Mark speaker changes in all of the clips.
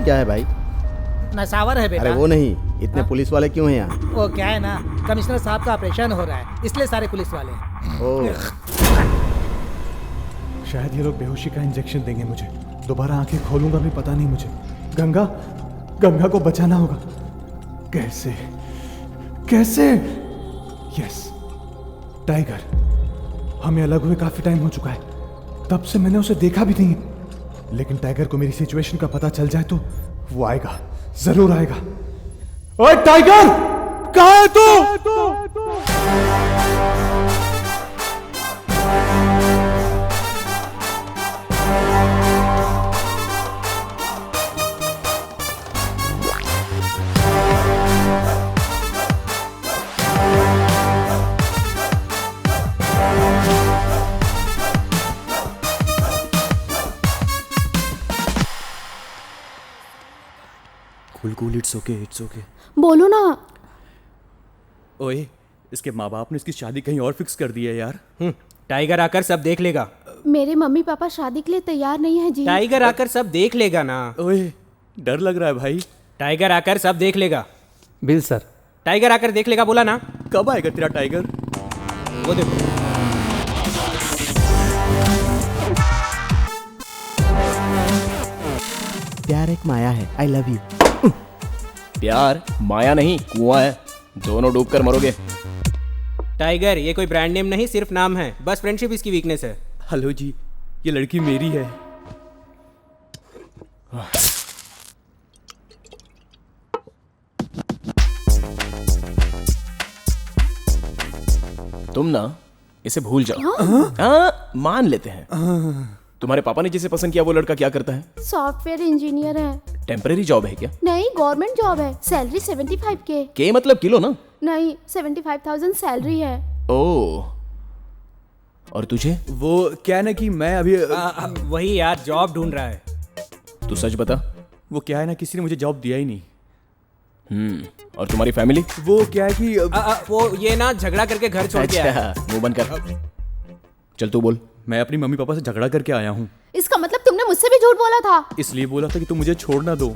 Speaker 1: क्या है भाई?
Speaker 2: नशावर है बेटा।
Speaker 1: अरे वो नहीं, इतने पुलिस वाले क्यों हैं यहाँ?
Speaker 2: वो क्या है ना, कमिश्नर साहब का ऑपरेशन हो रहा है, इसलिए सारे पुलिस वाले हैं।
Speaker 1: ओह,
Speaker 3: शायद ये लोग बेहोशी का इंजेक्शन देंगे मुझे। दोबारा आंखें खोलूंगा भी पता नहीं मुझे। गंगा को बचाना होगा। कैसे कैसे? Yes, tiger. हमें अलग हुए काफी टाइम हो चुका है, तब से मैंने उसे देखा भी नहीं है। लेकिन टाइगर को मेरी सिचुएशन का पता चल जाए तो वो आएगा, जरूर आएगा। ओए टाइगर, कहाँ है तू?
Speaker 4: Cool, it's okay.
Speaker 5: बोलो ना।
Speaker 4: ओए, इसके माँ बाप ने इसकी शादी कहीं और फिक्स कर दी है यार।
Speaker 6: टाइगर आकर सब देख लेगा।
Speaker 5: मेरे मम्मी पापा शादी के लिए तैयार नहीं है जी।
Speaker 6: टाइगर आकर सब देख लेगा ना।
Speaker 4: ओए, डर लग रहा है भाई।
Speaker 6: टाइगर आकर सब देख लेगा।
Speaker 7: Bill sir.
Speaker 6: टाइगर आकर देख लेगा बोला ना।
Speaker 4: कब आएगा तेरा टाइगर?
Speaker 6: वो देखो।
Speaker 1: प्यार एक माया है। I love you.
Speaker 8: प्यार माया नहीं, कुआं है, दोनों डूब कर मरोगे।
Speaker 6: टाइगर ये कोई ब्रांड नेम नहीं, सिर्फ नाम है, बस फ्रेंडशिप इसकी वीकनेस है।
Speaker 4: हेलो जी, ये लड़की मेरी है।
Speaker 8: तुम ना इसे भूल जाओ। हाँ, मान लेते हैं। तुम्हारे पापा ने जिसे पसंद किया वो लड़का क्या करता है?
Speaker 5: सॉफ्टवेयर इंजीनियर है।
Speaker 8: टेम्परेरी जॉब है क्या?
Speaker 5: नहीं, गवर्नमेंट जॉब है। सैलरी 75 के
Speaker 8: मतलब किलो ना?
Speaker 5: नहीं, 75,000 सैलरी है।
Speaker 8: ओह, और तुझे?
Speaker 4: वो क्या है ना कि मैं अभी
Speaker 6: वही यार, जॉब ढूंढ रहा है।
Speaker 8: तू सच बता।
Speaker 4: वो क्या है ना, किसी ने मुझे जॉब दिया ही नहीं।
Speaker 8: और तुम्हारी फैमिली?
Speaker 4: वो क्या है कि
Speaker 6: वो ये ना झगड़ा करके घर छोड़ के आया।
Speaker 8: मुंह बंद कर। चल तू बोल।
Speaker 4: मैं अपनी मम्मी पापा से झगड़ा करके आया हूँ।
Speaker 5: इसका मतलब तुमने मुझसे भी झूठ बोला था।
Speaker 4: इसलिए बोला था कि तुम मुझे छोड़ ना दो।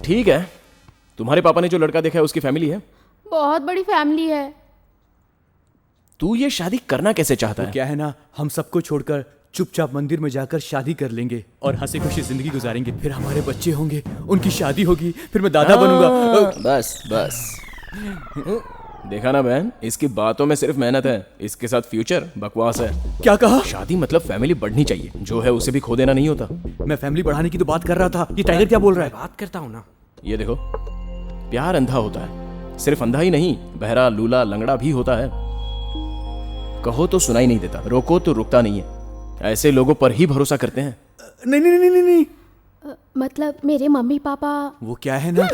Speaker 8: ठीक है, तुम्हारे पापा ने जो लड़का देखा है उसकी फैमिली है?
Speaker 5: बहुत बड़ी फैमिली है।
Speaker 8: तू ये शादी करना कैसे चाहता है?
Speaker 4: क्या है ना, हम सबको छोड़कर चुपचाप मंदिर में जाकर शादी कर लेंगे और हंसी खुशी जिंदगी गुजारेंगे। फिर हमारे बच्चे होंगे, उनकी शादी होगी, फिर मैं दादा बनूंगा।
Speaker 8: बस देखा ना बहन, इसकी बातों में सिर्फ मेहनत है, इसके साथ फ्यूचर बकवास है।
Speaker 4: क्या कहा?
Speaker 8: शादी मतलब फैमिली बढ़नी चाहिए, जो है उसे भी खो देना नहीं होता।
Speaker 4: मैं फैमिली बढ़ाने की तो बात कर रहा था, ये टाइगर क्या बोल रहा है?
Speaker 6: बात करता हूँ ना।
Speaker 8: ये देखो, प्यार अंधा होता है, सिर्फ अंधा ही नहीं, बहरा, लूला, लंगड़ा भी होता है। कहो तो सुनाई नहीं देता, रोको तो रुकता नहीं है। ऐसे लोगों पर ही भरोसा करते हैं।
Speaker 4: नहीं।
Speaker 5: मतलब मेरे मम्मी पापा।
Speaker 4: वो क्या है ना,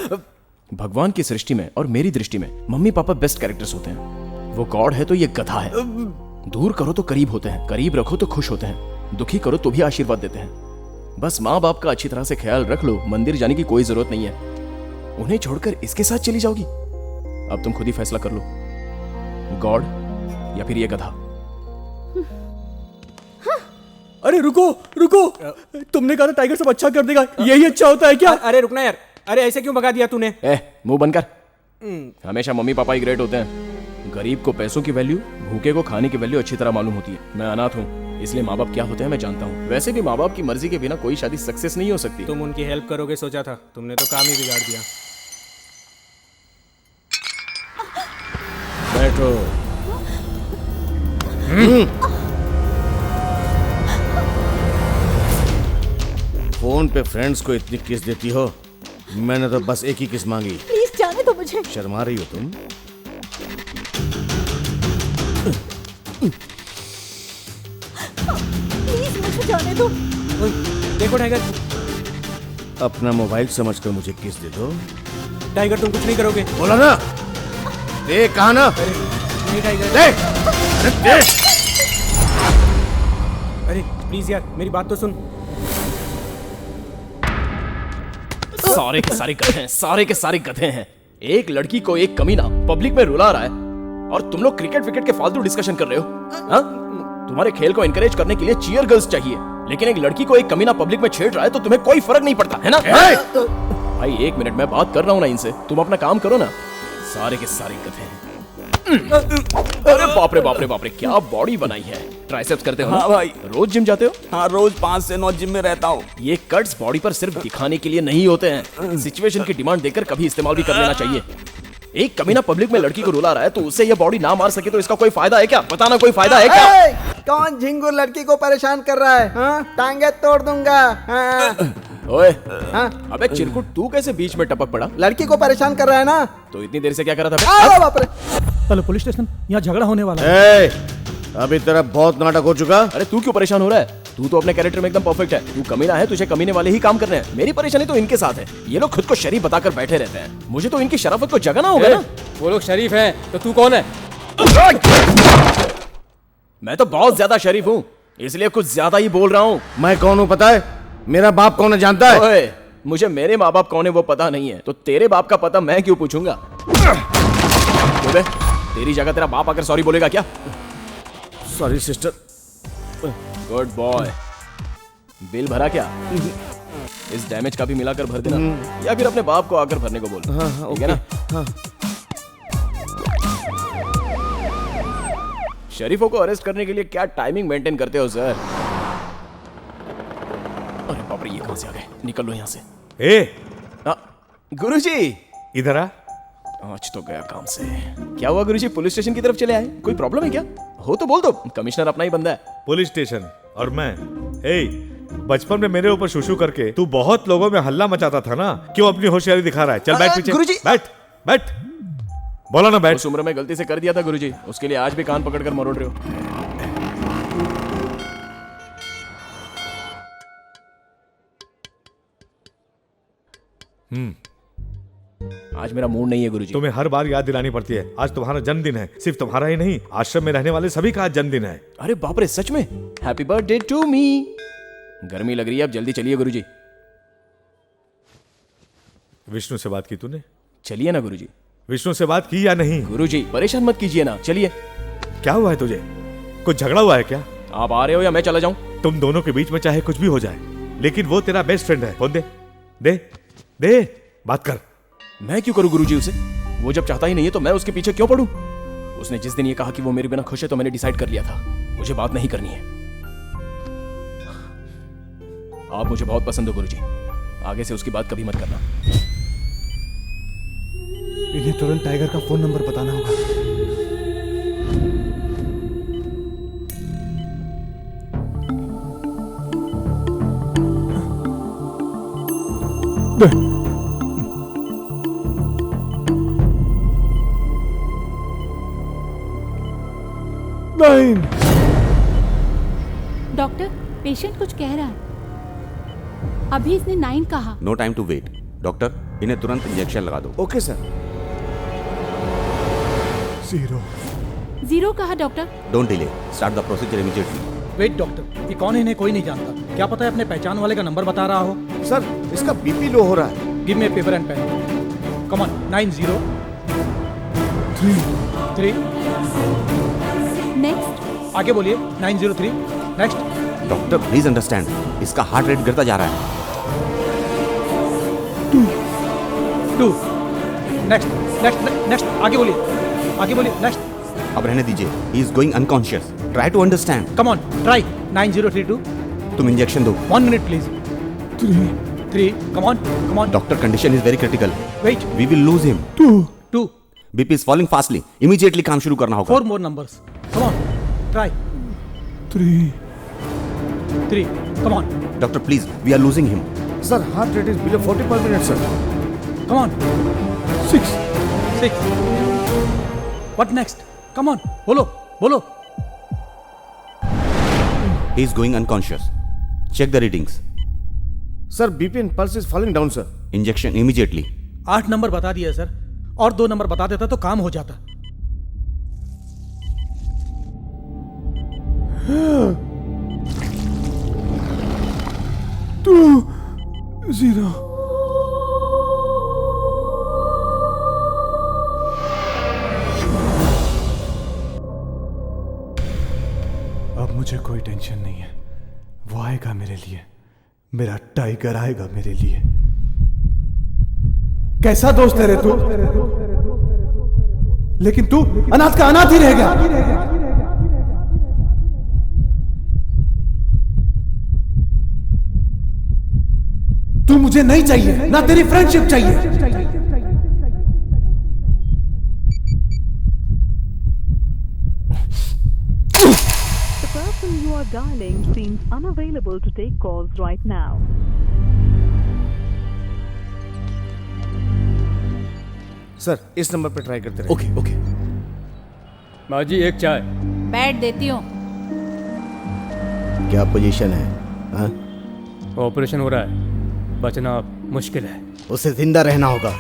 Speaker 8: भगवान की सृष्टि में और मेरी दृष्टि में मम्मी पापा बेस्ट कैरेक्टर्स होते हैं। वो गॉड है तो ये गधा है। दूर करो तो करीब होते हैं, करीब रखो तो खुश होते हैं, दुखी करो तो भी आशीर्वाद देते हैं। बस माँ बाप का अच्छी तरह से ख्याल रख लो, मंदिर जाने की कोई जरूरत नहीं है। उन्हें छोड़कर इसके साथ चली जाओगी? अब तुम खुद ही फैसला कर लो, गॉड या फिर ये गधा।
Speaker 4: अरे रुको, तुमने कहा था टाइगर सब अच्छा कर देगा, यही अच्छा होता है क्या?
Speaker 6: अरे रुकना यार, अरे ऐसे क्यों भगा दिया तूने?
Speaker 8: मुंह बंद कर। हमेशा मम्मी पापा ही ग्रेट होते हैं। गरीब को पैसों की वैल्यू, भूखे को खाने की वैल्यू अच्छी तरह मालूम होती है। मैं अनाथ हूँ, इसलिए माँ बाप क्या होते हैं मैं जानता हूँ। वैसे भी माँ बाप की मर्जी के बिना कोई शादी सक्सेस नहीं हो सकती।
Speaker 6: तुम उनकी हेल्प करोगे सोचा था, तुमने तो काम ही बिगाड़ दिया।
Speaker 1: बैठो। फोन पे फ्रेंड्स को इतनी किस देती हो? मैंने तो बस एक ही किस मांगी।
Speaker 5: प्लीज जाने दो मुझे।
Speaker 1: शर्मा रही हो तुम?
Speaker 5: प्लीज मुझे जाने दो।
Speaker 6: देखो टाइगर,
Speaker 1: अपना मोबाइल समझकर मुझे किस दे दो।
Speaker 6: टाइगर तुम कुछ नहीं करोगे।
Speaker 1: बोला ना, देख कहा ना।
Speaker 6: नहीं टाइगर,
Speaker 1: देख, देख।
Speaker 6: अरे प्लीज यार मेरी बात तो सुन।
Speaker 8: सारे के सारे गधे हैं, सारे के सारे गधे हैं। एक लड़की को एक कमीना पब्लिक में रुला रहा है और तुम लोग क्रिकेट विकेट के फालतू डिस्कशन कर रहे हो। हाँ? तुम्हारे खेल को एनकरेज करने के लिए चीयर गर्ल्स चाहिए, लेकिन एक लड़की को एक कमीना पब्लिक में छेड़ रहा है तो तुम्हें कोई फर्क नहीं पड़ता है ना? भाई एक मिनट, मैं बात कर रहा हूँ ना इनसे, तुम अपना काम करो ना। सारे के सारे गधे हैं। अरे बाप रे बाप रे बाप रे, क्या बॉडी बनाई है। ट्राइसेप्स करते हो?
Speaker 7: हाँ भाई।
Speaker 8: रोज जिम जाते हो?
Speaker 7: हाँ, रोज 5 से 9 जिम में रहता हूँ।
Speaker 8: ये कट्स बॉडी पर सिर्फ दिखाने के लिए नहीं होते हैं, सिचुएशन की डिमांड देकर कभी इस्तेमाल भी कर लेना चाहिए। एक कमीना पब्लिक में लड़की को रुला रहा है तो उससे ये बॉडी ना मार सके तो इसका कोई फायदा है क्या? बताना, कोई फायदा है क्या?
Speaker 9: कौन झिंगुर लड़की को परेशान कर रहा है? हाँ? टांगे तोड़ दूंगा। हाँ?
Speaker 8: ओए,
Speaker 9: हाँ?
Speaker 8: अबे चिरकुट, तू कैसे बीच में टपक पड़ा?
Speaker 9: लड़की को परेशान कर रहा है ना?
Speaker 8: तो इतनी देर से क्या कर रहा था?
Speaker 9: अरे बाप रे।
Speaker 2: चलो पुलिस स्टेशन, यहाँ झगड़ा होने वाला है।
Speaker 1: ए, अभी तेरा बहुत नाटक हो चुका।
Speaker 8: अरे तू क्यों परेशान हो रहा है? तू तो अपने कैरेक्टर में एकदम परफेक्ट है। तू कमीना है, तुझे कमीने वाले ही काम करने हैं। मेरी परेशानी तो इनके साथ है, ये लोग खुद को शरीफ बताकर बैठे रहते हैं। मुझे तो इनकी शराफत को जगाना होगा ना।
Speaker 6: वो लोग शरीफ हैं, तो तू कौन है?
Speaker 8: मैं तो बहुत ज्यादा शरीफ हूँ, इसलिए कुछ ज्यादा ही बोल रहा हूँ।
Speaker 1: मैं कौन हूँ पता है? मेरा बाप कौन है जानता है?
Speaker 8: ओए, मुझे मेरे माँ बाप कौन है वो पता नहीं है, तो तेरे बाप का पता मैं क्यों पूछूंगा? बोले, तेरी जगह तेरा बाप आकर सॉरी बोलेगा क्या?
Speaker 1: Sorry sister.
Speaker 8: Good boy. Bill भरा क्या? इस डैमेज का भी मिलाकर भर देना, या फिर अपने बाप को आकर भरने को बोल। ठीक है ना? शरीफों को अरेस्ट करने के लिए क्या टाइमिंग मेंटेन करते हो सर? अरे बाप रे, ये कहां से आ गए? निकल लो यहाँ से। गुरुजी
Speaker 10: इधर आ।
Speaker 8: आज तो गया काम से। क्या हुआ गुरुजी, पुलिस स्टेशन की तरफ चले आए? कोई प्रॉब्लम है क्या? हो तो बोल दो, कमिश्नर अपना ही बंदा है।
Speaker 10: पुलिस स्टेशन और मैं। बचपन में मेरे ऊपर शुशु करके तू बहुत लोगों में हल्ला मचाता था ना, क्यों अपनी होशियारी दिखा रहा है? चल बैठ पीछे।
Speaker 8: गुरुजी।
Speaker 10: बैठ बैठ, बोला ना बैठ।
Speaker 8: उस उम्र में गलती से कर दिया था गुरुजी, उसके लिए आज भी कान पकड़कर मरोड़ रहे हो। आज मेरा मूड नहीं है गुरुजी।
Speaker 10: तुम्हें हर बार याद दिलानी पड़ती है। आज तुम्हारा जन्मदिन है, सिर्फ तुम्हारा ही नहीं, आश्रम में रहने वाले सभी का आज जन्मदिन है।
Speaker 8: अरे बाप रे, सच में? Happy birthday to me. गर्मी लग रही है, अब जल्दी चलिए गुरुजी।
Speaker 10: विष्णु से बात की तूने?
Speaker 8: चलिए ना गुरुजी।
Speaker 10: विष्णु से बात की या नहीं?
Speaker 8: गुरुजी परेशान मत कीजिए ना, चलिए।
Speaker 10: क्या हुआ है तुझे? कुछ झगड़ा हुआ है क्या?
Speaker 8: आप आ रहे हो या मैं चला जाऊं?
Speaker 10: तुम दोनों के बीच में चाहे कुछ भी हो जाए, लेकिन वो तेरा बेस्ट फ्रेंड है। फोन दे दे दे, बात कर।
Speaker 8: मैं क्यों करूं गुरुजी उसे? वो जब चाहता ही नहीं है तो मैं उसके पीछे क्यों पड़ूं? उसने जिस दिन ये कहा कि वो मेरे बिना खुश है तो मैंने डिसाइड कर लिया था, मुझे बात नहीं करनी है। आप मुझे बहुत पसंद हो गुरुजी, आगे से उसकी बात कभी मत करना।
Speaker 3: इन्हें तुरंत टाइगर का फोन नंबर बताना होगा। नाइन।
Speaker 5: डॉक्टर, पेशेंट कुछ कह रहा है। अभी इसने 9 कहा।
Speaker 11: No time to wait. Doctor, इन्हें तुरंत इंजेक्शन लगा दो।
Speaker 1: Okay sir.
Speaker 5: 0 कहा doctor.
Speaker 11: Don't delay, start the procedure immediately.
Speaker 2: Wait doctor, ये कौन है इन्हें कोई नहीं जानता। क्या पता है अपने पहचान वाले का नंबर बता रहा हो।
Speaker 1: सर, इसका बीपी लो हो रहा है।
Speaker 2: Give me paper and pen. Come on. 903
Speaker 5: next.
Speaker 2: आगे बोलिए। 903 नेक्स्ट।
Speaker 11: डॉक्टर प्लीज अंडरस्टैंड, इसका हार्ट रेट गिरता जा रहा है।
Speaker 2: 2 नेक्स्ट नेक्स्ट नेक्स्ट। आगे बोलिए, आगे बोलिए। नेक्स्ट।
Speaker 11: अब रहने दीजिए, he is going unconscious. Try to understand.
Speaker 2: Come on, try. 9032।
Speaker 11: तुम इंजेक्शन दो।
Speaker 2: 1 minute please. 3 come on come on.
Speaker 11: Doctor, condition is very critical.
Speaker 2: Wait.
Speaker 11: We will lose him.
Speaker 2: 2
Speaker 11: BP is falling fastly. Immediately काम शुरू करना होगा।
Speaker 2: 4 more numbers. Come on, try. 3 come on.
Speaker 11: Doctor please, we are losing him.
Speaker 1: Sir, heart rate is below 40 per minute sir.
Speaker 2: Come on. 6 what next? Come on, बोलो बोलो।
Speaker 11: He is going unconscious. Check the readings.
Speaker 1: Sir, BP and pulse is falling down sir.
Speaker 11: Injection immediately.
Speaker 2: 8 number बता दिया sir, और 2 number बता देता तो काम हो जाता।
Speaker 3: टू 0। अब मुझे कोई टेंशन नहीं है, वो आएगा मेरे मेरे लिए, मेरा टाइगर आएगा मेरे लिए। कैसा दोस्त है रे तू? लेकिन तू अनाथ का अनाथ ही रह गया। तू मुझे नहीं चाहिए, ना तेरी फ्रेंडशिप चाहिए।
Speaker 12: The person you are dialing seems unavailable to take calls right now.
Speaker 1: Sir इस नंबर पे ट्राई करते रहे।
Speaker 4: Okay okay.
Speaker 2: माँ जी एक चाय।
Speaker 5: बैठ देती हूँ।
Speaker 11: क्या पोजीशन है? हाँ?
Speaker 2: ऑपरेशन हो रहा है, बचना मुश्किल है।
Speaker 11: उसे जिंदा रहना होगा।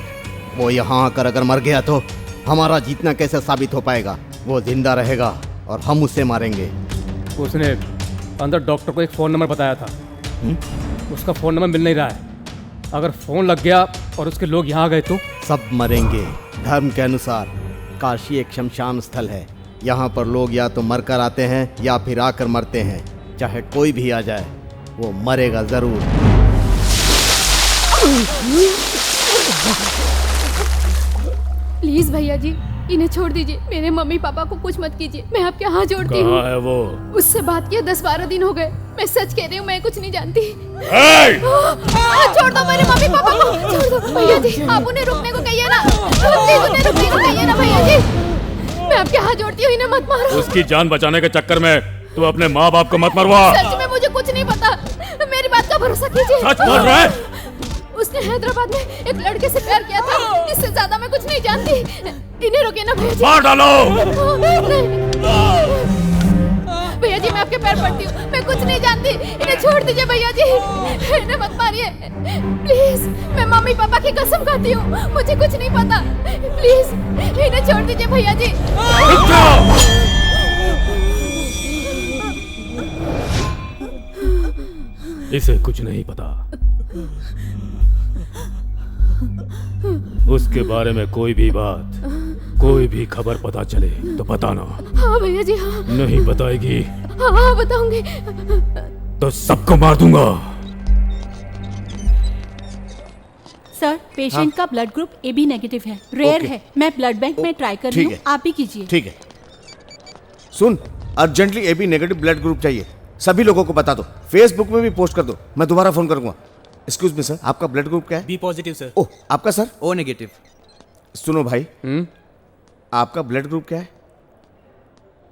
Speaker 11: वो यहाँ आकर अगर मर गया तो हमारा जीतना कैसे साबित हो पाएगा? वो जिंदा रहेगा और हम उसे मारेंगे।
Speaker 2: उसने अंदर डॉक्टर को एक फ़ोन नंबर बताया था। उसका फ़ोन नंबर मिल नहीं रहा है। अगर फ़ोन लग गया और उसके लोग यहाँ आ गए तो
Speaker 11: सब मरेंगे। धर्म के अनुसार काशी एक शमशान स्थल है। यहाँ पर लोग या तो मरकर आते हैं या फिर आकर मरते हैं। चाहे कोई भी आ जाए वो मरेगा जरूर।
Speaker 5: प्लीज भैया जी, इन्हें छोड़ दीजिए। मेरे मम्मी पापा को कुछ मत कीजिए। मैं आपके हाथ जोड़ती हूँ।
Speaker 10: कहाँ है वो?
Speaker 5: उससे बात किए 10-12 दिन हो गए। मैं सच कह रही हूँ, मैं कुछ नहीं जानती। छोड़ दो मेरे मम्मी पापा को, छोड़ दो भैया जी। आप उन्हें रुकने को कहिए ना, प्लीज उन्हें रुकने को कहिए ना भैया जी। मैं आपके हाथ जोड़ती हूँ, इन्हें मत मारो।
Speaker 10: उसकी जान बचाने के चक्कर में तू अपने माँ बाप को मत मरवा।
Speaker 5: सच में मुझे कुछ नहीं पता, मेरी बात का भरोसा कीजिए।
Speaker 10: सच बोल रहा है?
Speaker 5: उसने हैदराबाद में एक लड़के से प्यार किया था। इससे ज्यादा मैं कुछ नहीं जानती। इन्हें रोके ना भैया जी।
Speaker 10: मार डालो।
Speaker 5: भैया जी मैं आपके पैर पड़ती हूँ, मैं कुछ नहीं जानती। इन्हें छोड़ दीजिए भैया जी, इन्हें मत मारिए प्लीज। मैं मम्मी पापा की कसम खाती हूँ, मुझे कुछ नहीं पता। प्लीज इन्हें छोड़ दीजिए भैया जी।
Speaker 10: इसे कुछ नहीं पता। उसके बारे में कोई भी बात, कोई भी खबर पता चले तो बताना।
Speaker 5: हाँ भैया जी हाँ।
Speaker 10: नहीं बताएगी
Speaker 5: हाँ बताऊंगी।
Speaker 10: तो सबको मार दूंगा।
Speaker 5: सर पेशेंट का ब्लड ग्रुप AB नेगेटिव है, रेयर है। मैं ब्लड बैंक में ट्राई कर रही हूँ, आप भी कीजिए।
Speaker 1: ठीक है। सुन, urgently AB negative blood group चाहिए। सभी लोगों को बता दो, फेसबुक में भी पोस्ट कर दो। मैं दोबारा फोन करूंगा। एक्सक्यूज मी सर, आपका ब्लड ग्रुप क्या है?
Speaker 4: B positive sir.
Speaker 1: ओह, आपका सर?
Speaker 4: O negative.
Speaker 1: सुनो भाई, आपका ब्लड ग्रुप क्या है?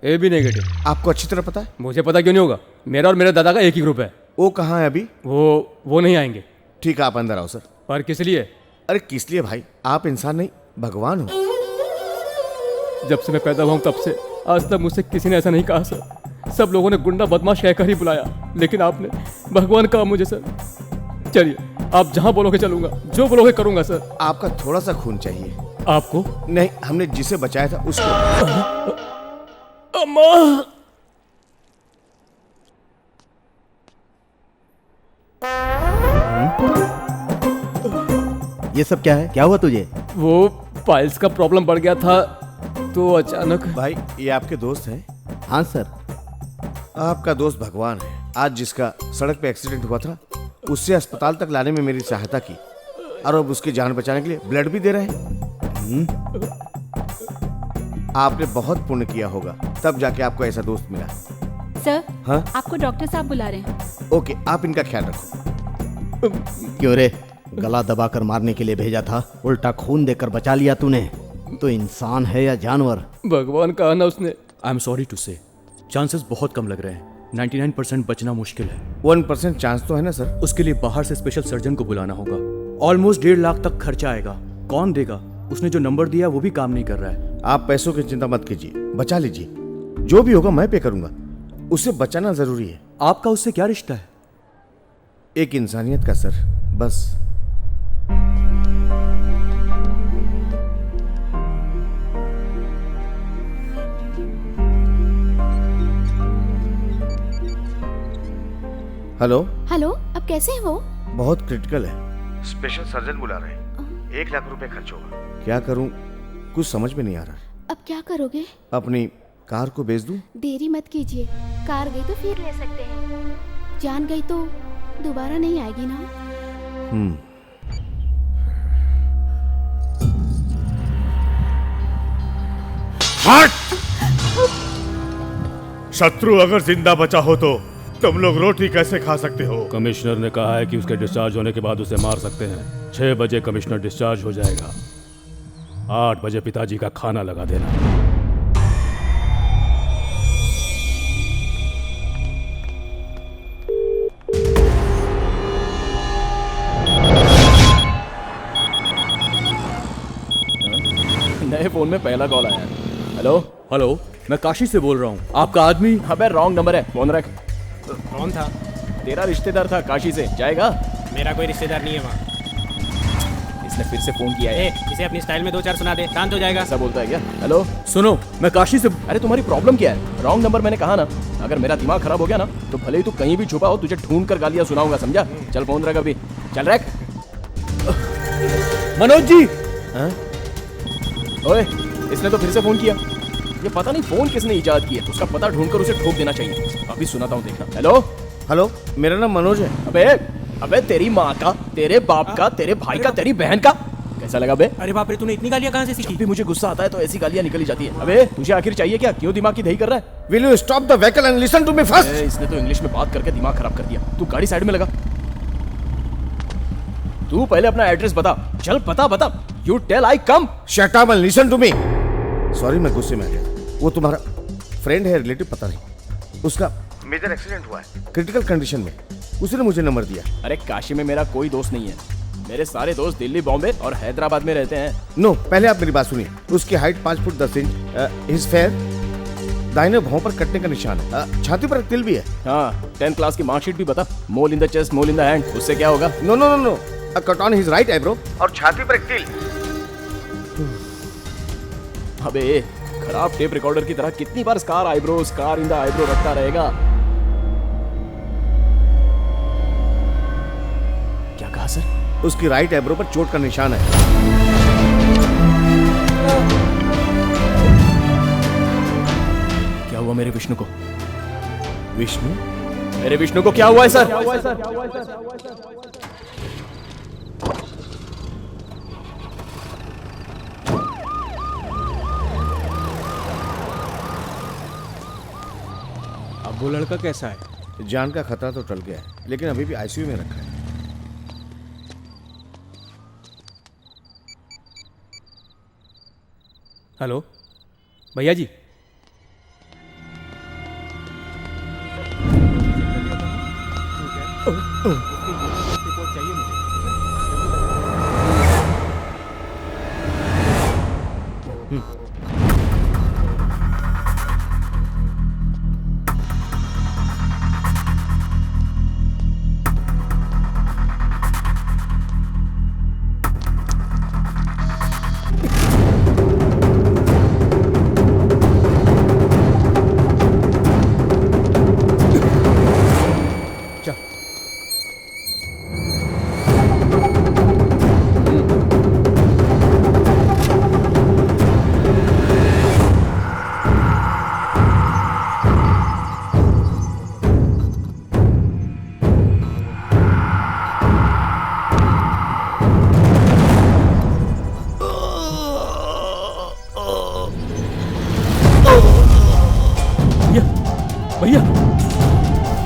Speaker 2: AB negative.
Speaker 1: आपको अच्छी तरह पता है?
Speaker 2: मुझे पता क्यों नहीं होगा, मेरा और मेरे दादा का एक ही ग्रुप है।
Speaker 1: वो कहाँ है अभी?
Speaker 2: वो नहीं आएंगे।
Speaker 1: ठीक है, आप अंदर आओ सर।
Speaker 2: पर किस लिए?
Speaker 1: अरे किस लिए भाई, आप इंसान नहीं भगवान हो।
Speaker 2: जब से मैं पैदा हुआ हूँ तब से आज तक मुझसे किसी ने ऐसा नहीं कहा सर। सब लोगों ने गुंडा बदमाश कहकर ही बुलाया, लेकिन आपने भगवान कहा मुझे सर। चलिए आप जहाँ बोलोगे चलूंगा, जो बोलोगे करूंगा सर।
Speaker 1: आपका थोड़ा सा खून चाहिए।
Speaker 2: आपको?
Speaker 1: नहीं, हमने जिसे बचाया था उसको।
Speaker 2: अम्मा।
Speaker 11: ये सब क्या है? क्या हुआ तुझे?
Speaker 2: वो पाइल्स का प्रॉब्लम बढ़ गया था तो अचानक।
Speaker 1: भाई ये आपके दोस्त हैं?
Speaker 11: हाँ सर।
Speaker 1: आपका दोस्त भगवान है। आज जिसका सड़क पे एक्सीडेंट हुआ था उससे अस्पताल तक लाने में मेरी सहायता की, और अब उसकी जान बचाने के लिए ब्लड भी दे रहे हैं। आपने बहुत पुण्य किया होगा, तब जाके आपको ऐसा दोस्त मिला।
Speaker 5: सर
Speaker 1: हाँ?
Speaker 5: आपको डॉक्टर साहब बुला रहे हैं।
Speaker 1: ओके, आप इनका ख्याल रखो।
Speaker 11: क्यों रे, गला दबाकर मारने के लिए भेजा था, उल्टा खून देकर बचा लिया तूने। तो इंसान है या जानवर?
Speaker 2: भगवान कहा ना उसने।
Speaker 4: आई एम सॉरी टू से, चांसेस बहुत कम लग रहे हैं। 99% बचना मुश्किल है।
Speaker 1: 1% चांस तो है ना सर?
Speaker 4: उसके लिए बाहर से स्पेशल सर्जन को बुलाना होगा। ऑलमोस्ट 1.5 लाख तक खर्चा आएगा। कौन देगा? उसने जो नंबर दिया वो भी काम नहीं कर रहा है।
Speaker 1: आप पैसों की चिंता मत कीजिए, बचा लीजिए। जो भी होगा मैं पे करूंगा। उसे बचाना जरूरी है।
Speaker 4: आपका उससे क्या रिश्ता है?
Speaker 1: एक इंसानियत का सर, बस। हेलो
Speaker 5: हेलो, अब कैसे हैं वो?
Speaker 1: बहुत क्रिटिकल है, स्पेशल सर्जन बुला रहे हैं। 1 लाख रुपए खर्च होगा। क्या करूं, कुछ समझ में नहीं आ रहा।
Speaker 5: अब क्या करोगे?
Speaker 1: अपनी कार को बेच दूं?
Speaker 5: देरी मत कीजिए, कार गई तो फिर ले सकते हैं, जान गई तो दोबारा नहीं आएगी ना?
Speaker 10: हट! शत्रु अगर जिंदा बचा हो तो तुम लोग रोटी कैसे खा सकते हो?
Speaker 13: कमिश्नर ने कहा है कि उसके डिस्चार्ज होने के बाद उसे मार सकते हैं। 6 बजे कमिश्नर डिस्चार्ज हो जाएगा। 8 बजे पिताजी का खाना लगा देना।
Speaker 8: नए फोन में पहला कॉल आया है। हेलो
Speaker 4: हेलो, मैं काशी से बोल रहा हूँ। आपका आदमी?
Speaker 8: अबे रॉन्ग नंबर है, फोन रख।
Speaker 6: कौन था?
Speaker 8: तेरा रिश्तेदार था काशी से, जाएगा?
Speaker 6: मेरा कोई रिश्तेदार नहीं है वहाँ।
Speaker 8: इसने फिर से फोन किया है।
Speaker 6: इसे अपनी स्टाइल में 2-4 सुना दे, शांत हो जाएगा।
Speaker 8: ऐसा बोलता है क्या? हेलो
Speaker 4: सुनो, मैं काशी से।
Speaker 8: अरे तुम्हारी प्रॉब्लम क्या है? रॉन्ग नंबर मैंने कहा ना। अगर मेरा दिमाग खराब हो गया ना तो भले ही तू कहीं भी छुपा हो, तुझे ढूंढ कर गालियां सुनाऊंगा, समझा? चल फोन रख अभी, चल रख।
Speaker 4: मनोज जी!
Speaker 8: ओए, इसने तो फिर से फोन किया। ये पता नहीं फोन किसने इजाद किया। उसका पता ढूंढकर उसे ठोक देना चाहिए। अभी सुनाता हूँ, देखना। हेलो
Speaker 1: हेलो, मेरा नाम मनोज है।
Speaker 8: अबे तेरी माँ का, तेरे बाप का, तेरे भाई का, तेरी बहन का। कैसा लगा बे?
Speaker 6: अरे बाप रे, तूने इतनी गालियां कहाँ से सीखी?
Speaker 8: जब भी मुझे गुस्सा आता है तो ऐसी गालियां निकली जाती है। अबे तुझे आखिर चाहिए क्या? क्यों दिमाग की दही कर रहा है?
Speaker 1: Will you stop the vehicle and listen to me first?
Speaker 8: इसने तो इंग्लिश में बात करके दिमाग खराब कर दिया। तू गाड़ी साइड में लगा। तू पहले अपना एड्रेस बता। चल बता। You tell I come.
Speaker 1: Shut up and listen to me. Sorry, मैं गुस्से में आ गया। वो तुम्हारा फ्रेंड है, रिलेटिव पता नहीं। उसका मेजर एक्सीडेंट हुआ है, क्रिटिकल कंडीशन में। उसने मुझे नंबर दिया।
Speaker 8: अरे काशी में मेरा कोई दोस्त नहीं है। मेरे सारे दोस्त दिल्ली, बॉम्बे और हैदराबाद में रहते हैं।
Speaker 1: नो, पहले आप मेरी बात सुनिए। उसकी height 5 foot 10 inch, his fair, दाहिने भौं पर कटने का निशान है, छाती पर एक तिल भी है।
Speaker 8: हाँ, 10th क्लास की मार्कशीट भी बता। Mole in the chest, mole in the hand. उससे क्या होगा?
Speaker 1: No, a cut on his right eyebrow और छाती पर एक तिल।
Speaker 8: अबे खराब टेप रिकॉर्डर की तरह कितनी बार स्कार इन द आईब्रो रखता रहेगा? क्या कहा सर?
Speaker 1: उसकी राइट आईब्रो पर चोट का निशान है।
Speaker 8: क्या हुआ मेरे विष्णु को?
Speaker 1: विष्णु?
Speaker 8: मेरे विष्णु को क्या हुआ है सर?
Speaker 6: अब वो लड़का कैसा है?
Speaker 1: जान का खतरा तो टल गया है, लेकिन अभी भी आईसीयू में रखा है।
Speaker 2: हेलो भैया जी।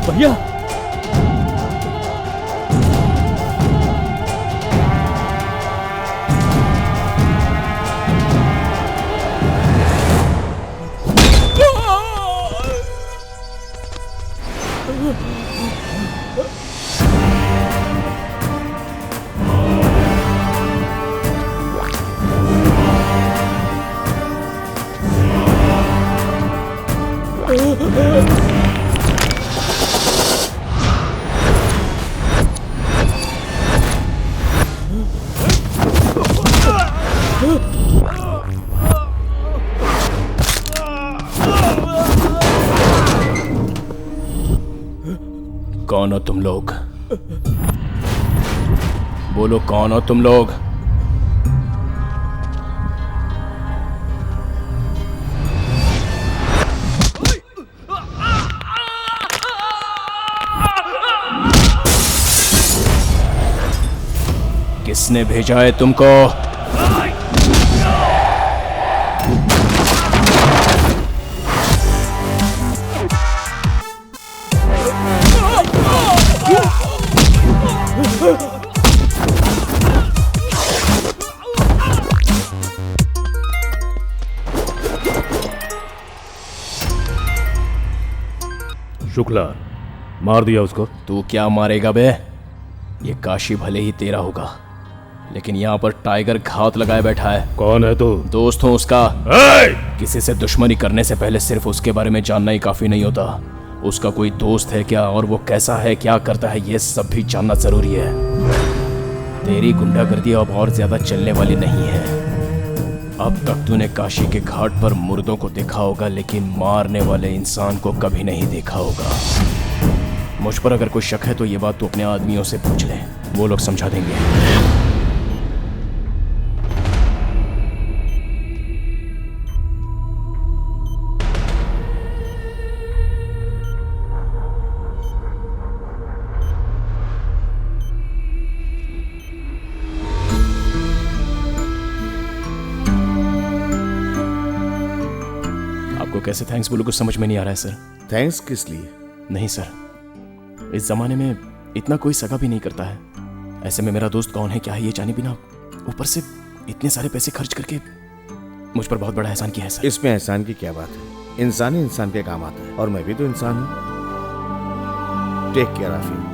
Speaker 2: भैया
Speaker 8: कौन हो तुम लोग? बोलो कौन हो तुम लोग? किसने भेजा है तुमको?
Speaker 13: शुक्ला, मार दिया उसको।
Speaker 8: तू क्या मारेगा बे? ये काशी भले ही तेरा होगा, लेकिन यहाँ पर टाइगर घात लगाए बैठा है।
Speaker 13: कौन है तू?
Speaker 8: दोस्त हूँ उसका। किसी से दुश्मनी करने से पहले सिर्फ उसके बारे में जानना ही काफी नहीं होता। उसका कोई दोस्त है क्या, और वो कैसा है, क्या करता है, ये सब भी जानना जरूरी है। तेरी गुंडागर्दी अब और ज्यादा चलने वाली नहीं है। अब तक तूने काशी के घाट पर मुर्दों को देखा होगा, लेकिन मारने वाले इंसान को कभी नहीं देखा होगा। मुझ पर अगर कोई शक है तो ये बात तू अपने आदमियों से पूछ ले, वो लोग समझा देंगे। आपको कैसे थैंक्स बोलूं कुछ समझ में नहीं आ रहा है सर।
Speaker 1: थैंक्स किस लिए?
Speaker 8: नहीं सर, इस जमाने में इतना कोई सगा भी नहीं करता है। ऐसे में मेरा दोस्त कौन है क्या है ये जाने बिना ऊपर से इतने सारे पैसे खर्च करके मुझ पर बहुत बड़ा एहसान किया है सर।
Speaker 1: इसमें एहसान की क्या बात है? इंसान ही इंसान के काम आता है, और मैं भी तो इंसान हूँ। Take care of you.